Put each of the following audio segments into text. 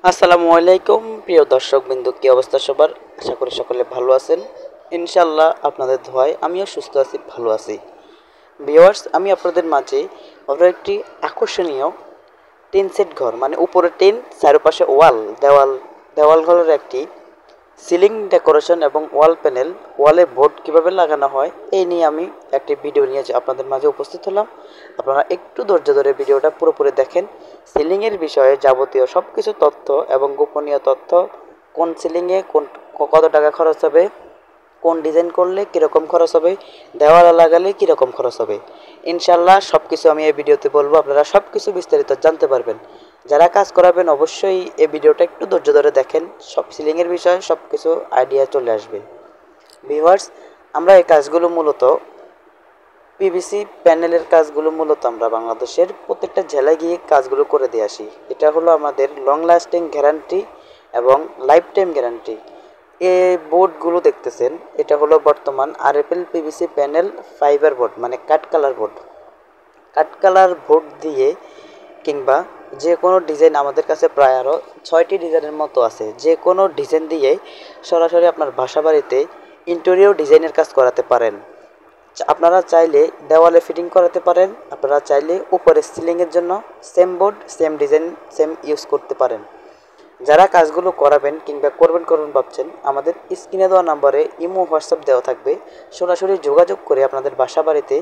আসসালামু আলাইকুম প্রিয় দর্শকবৃন্দু, কি অবস্থা সবার? আশা করি সকলে ভালো আছেন। ইনশাল্লাহ আপনাদের দোয়ায় আমিও সুস্থ আছি, ভালো আছি। ভিউয়ার্স, আমি আপনাদের মাঝে আরও একটি আকর্ষণীয় টিন সেট ঘর, মানে উপরে টিন, চারপাশে দেওয়াল দেওয়াল ঘরের একটি সিলিং ডেকোরেশন এবং ওয়াল প্যানেল, ওয়ালে বোর্ড কীভাবে লাগানো হয় এই নিয়ে আমি একটি ভিডিও নিয়ে আপনাদের মাঝে উপস্থিত হলাম। আপনারা একটু ধৈর্য ধরে ভিডিওটা পুরোপুরি দেখেন। সিলিংয়ের বিষয়ে যাবতীয় সব কিছু তথ্য এবং গোপনীয় তথ্য, কোন সিলিংয়ে কত টাকা খরচ হবে, কোন ডিজাইন করলে কীরকম খরচ হবে, দেওয়ালে লাগালে কীরকম খরচ হবে, ইনশাল্লাহ সব কিছু আমি এই ভিডিওতে বলবো। আপনারা সব কিছু বিস্তারিত জানতে পারবেন। যারা কাজ করাবেন অবশ্যই এই ভিডিওটা একটু ধৈর্য ধরে দেখেন, সব সিলিংয়ের বিষয়ে সব কিছু আইডিয়া চলে আসবে। ভিউয়ার্স, আমরা এই কাজগুলো মূলত পিভিসি প্যানেলের কাজগুলো মূলত আমরা বাংলাদেশের প্রত্যেকটা জেলায় গিয়ে কাজগুলো করে দিয়ে আসি। এটা হলো আমাদের লং লাস্টিং গ্যারান্টি এবং লাইফ টাইম গ্যারান্টি। এই বোর্ডগুলো দেখতেছেন, এটা হলো বর্তমান RFL PVC panel fibre board, মানে কাঠ কালার বোর্ড। কাঠ কালার বোর্ড দিয়ে কিংবা যে কোনো ডিজাইন আমাদের কাছে প্রায় আরও 6টি ডিজাইনের মতো আছে। যে কোনো ডিজাইন দিয়ে সরাসরি আপনার বাসা বাড়িতে ইন্টেরিয়র ডিজাইনের কাজ করাতে পারেন। আপনারা চাইলে দেওয়ালে ফিটিং করাতে পারেন, আপনারা চাইলে উপরে সিলিংয়ের জন্য same board, same design, same use করতে পারেন। যারা কাজগুলো করাবেন কিংবা করবেন ভাবছেন, আমাদের স্ক্রিনে দেওয়া নাম্বারে ইমো, হোয়াটসঅ্যাপ দেওয়া থাকবে। সরাসরি যোগাযোগ করে আপনাদের বাসা বাড়িতে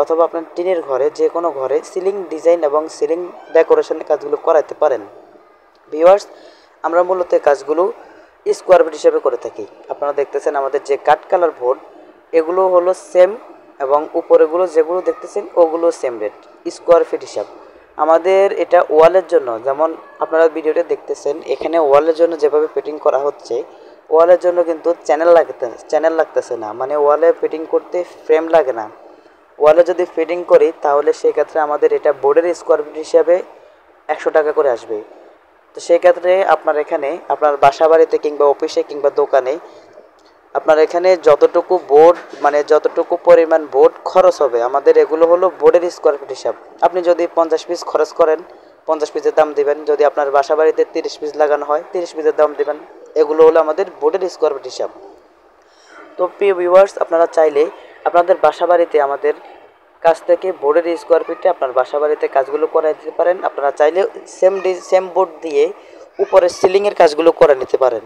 অথবা আপনার টিনের ঘরে, যে কোনো ঘরে সিলিং ডিজাইন এবং সিলিং ডেকোরেশনের কাজগুলো করাতে পারেন। ভিউয়ার্স, আমরা মূলত কাজগুলো স্কোয়ার ফিট হিসেবে করে থাকি। আপনারা দেখতেছেন আমাদের যে কাঠ কালার বোর্ড, এগুলো হলো সেম এবং উপরেগুলো যেগুলো দেখতেছেন ওগুলো সেম রেট, স্কোয়ার ফিট হিসাব। আমাদের এটা ওয়ালের জন্য, যেমন আপনারা ভিডিওটা দেখতেছেন, এখানে ওয়ালের জন্য যেভাবে ফিটিং করা হচ্ছে, ওয়ালের জন্য কিন্তু চ্যানেল লাগতেছে না, মানে ওয়ালে ফিটিং করতে ফ্রেম লাগে না। ওয়ালে যদি ফিটিং করি তাহলে সেক্ষেত্রে আমাদের এটা বোর্ডের স্কোয়ার ফিট হিসাবে 100 টাকা করে আসবে। তো সেক্ষেত্রে আপনার এখানে আপনার বাসা বাড়িতে কিংবা অফিসে কিংবা দোকানে আপনার এখানে যতটুকু বোর্ড, মানে যতটুকু পরিমাণ বোর্ড খরচ হবে, আমাদের এগুলো হলো বোর্ডের স্কোয়ার ফিট হিসাব। আপনি যদি 50 পিস খরচ করেন, 50 পিসের দাম দিবেন। যদি আপনার বাসা বাড়িতে 30 পিস লাগানো হয়, 30 পিসের দাম দিবেন। এগুলো হলো আমাদের বোর্ডের স্কোয়ার ফিট হিসাব। তো প্রিয় ভিউয়ার্স, আপনারা চাইলে আপনাদের বাসা বাড়িতে আমাদের কাছ থেকে বোর্ডের স্কোয়ার ফিটে আপনার বাসা বাড়িতে কাজগুলো করে দিতে পারেন। আপনারা চাইলে সেম বোর্ড দিয়ে উপরে সিলিংয়ের কাজগুলো করে নিতে পারেন।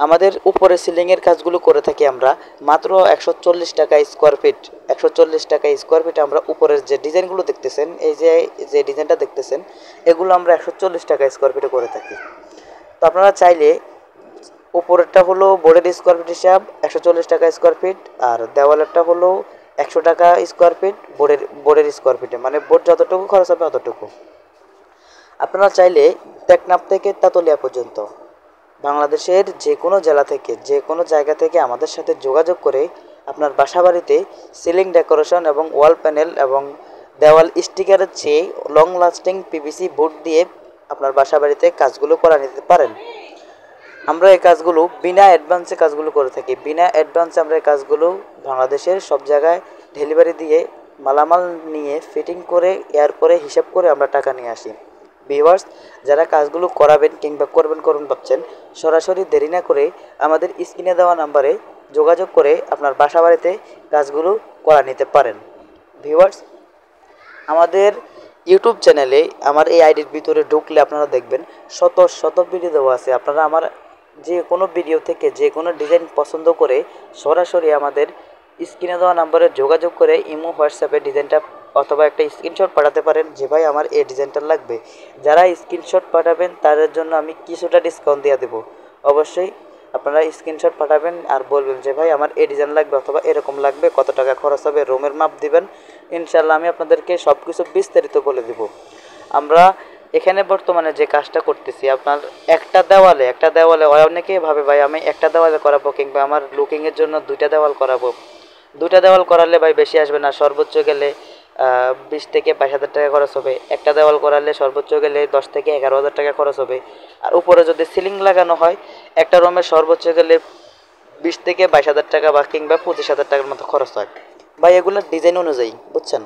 আমাদের উপরে সিলিংয়ের কাজগুলো করে থাকি আমরা মাত্র 140 টাকা স্কোয়ার ফিট। 140 টাকা স্কোয়ার ফিটে আমরা উপরের যে ডিজাইনগুলো দেখতেছেন, এই যে ডিজাইনটা দেখতেছেন, এগুলো আমরা 140 টাকা স্কোয়ার ফিটে করে থাকি। তো আপনারা চাইলে উপরেরটা হলো বোর্ডের স্কোয়ার ফিট হিসাব 140 টাকা স্কোয়ার ফিট, আর দেওয়ালেরটা হলো 100 টাকা স্কোয়ার ফিট বোর্ডের স্কোয়ার ফিটে, মানে বোর্ড যতটুকু খরচ হবে অতটুকু। আপনারা চাইলে টেকনাফ থেকে তেতুলিয়া পর্যন্ত বাংলাদেশের যে কোনো জেলা থেকে, যে কোনো জায়গা থেকে আমাদের সাথে যোগাযোগ করে আপনার বাসা বাড়িতে সিলিং ডেকোরেশন এবং ওয়াল প্যানেল এবং দেওয়াল স্টিকারের চেয়ে লং লাস্টিং পিভিসি বোর্ড দিয়ে আপনার বাসা বাড়িতে কাজগুলো করা নিতে পারেন। আমরা এই কাজগুলো বিনা অ্যাডভান্সে কাজগুলো করে থাকি। বিনা অ্যাডভান্সে আমরা এই কাজগুলো বাংলাদেশের সব জায়গায় ডেলিভারি দিয়ে মালামাল নিয়ে ফিটিং করে এরপরে হিসাব করে আমরা টাকা নিয়ে আসি। ভিউয়ার্স, যারা কাজগুলো করাবেন কিংবা করবেন ভাবছেন, সরাসরি দেরি না করে আমাদের স্ক্রিনে দেওয়া নাম্বারে যোগাযোগ করে আপনার বাসা বাড়িতে কাজগুলো করা নিতে পারেন। ভিউয়ার্স, আমাদের ইউটিউব চ্যানেলে আমার এই আইডির ভিতরে ঢুকলে আপনারা দেখবেন শত ভিডিও দেওয়া আছে। আপনারা আমার যে কোনো ভিডিও থেকে যে কোনো ডিজাইন পছন্দ করে সরাসরি আমাদের স্ক্রিনে দেওয়া নাম্বারে যোগাযোগ করে ইমো, হোয়াটসঅ্যাপে ডিজাইনটা অথবা একটা স্ক্রিনশট পাঠাতে পারেন যে ভাই আমার এই ডিজাইনটা লাগবে। যারা স্ক্রিনশট পাঠাবেন তাদের জন্য আমি কিছুটা ডিসকাউন্ট দিয়ে দেবো। অবশ্যই আপনারা স্ক্রিনশট পাঠাবেন আর বলবেন যে ভাই আমার এই ডিজাইন লাগবে অথবা এরকম লাগবে, কত টাকা খরচ হবে, রুমের মাপ দিবেন। ইনশাল্লাহ আমি আপনাদেরকে সব কিছু বিস্তারিত বলে দেব। আমরা এখানে বর্তমানে যে কাজটা করতেছি, আপনার একটা দেওয়ালে অনেকেই ভাবে ভাই আমি একটা দেওয়ালে করাবো কিংবা আমার লুকিংয়ের জন্য 2টা দেওয়াল করাবো। 2টা দেওয়াল করালে ভাই বেশি আসবে না, সর্বোচ্চ গেলে 20 থেকে 22,000 টাকা খরচ হবে। একটা দেওয়াল করালে সর্বোচ্চ গেলে 10 থেকে 11,000 টাকা খরচ হবে। আর উপরে যদি সিলিং লাগানো হয়, একটা রুমের সর্বোচ্চ গেলে 20 থেকে 22,000 টাকা বা কিংবা 25,000 টাকার মতো খরচ হয়। ভাই এগুলো ডিজাইন অনুযায়ী, বুঝছেন,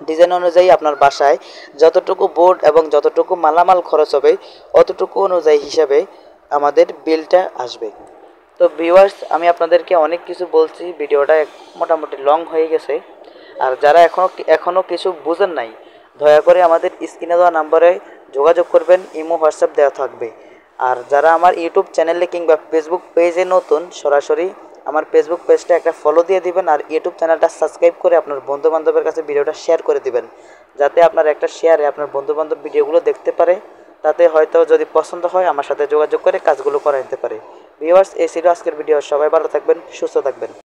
ডিজাইন অনুযায়ী আপনার বাসায় যতটুকু বোর্ড এবং যতটুকু মালামাল খরচ হবে অতটুকু অনুযায়ী হিসাবে আমাদের বিলটা আসবে। তো ভিউয়ার্স, আমি আপনাদেরকে অনেক কিছু বলছি, ভিডিওটা মোটামুটি লং হয়ে গেছে। আর যারা এখনও কিছু বুঝেন নাই, দয়া করে আমাদের স্ক্রিনে দেওয়া নাম্বারে যোগাযোগ করবেন, ইমো হোয়াটসঅ্যাপ দেওয়া থাকবে। আর যারা আমার ইউটিউব চ্যানেলে কিংবা ফেসবুক পেজে নতুন, সরাসরি আমার ফেসবুক পেজটা একটা ফলো দিয়ে দিবেন আর ইউটিউব চ্যানেলটা সাবস্ক্রাইব করে আপনার বন্ধুবান্ধবের কাছে ভিডিওটা শেয়ার করে দিবেন, যাতে আপনার একটা শেয়ারে আপনার বন্ধুবান্ধব ভিডিওগুলো দেখতে পারে। তাতে হয়তো যদি পছন্দ হয় আমার সাথে যোগাযোগ করে কাজগুলো করা যেতে পারে। ভিউয়ার্স, এই ছিল আজকের ভিডিও। সবাই ভালো থাকবেন, সুস্থ থাকবেন।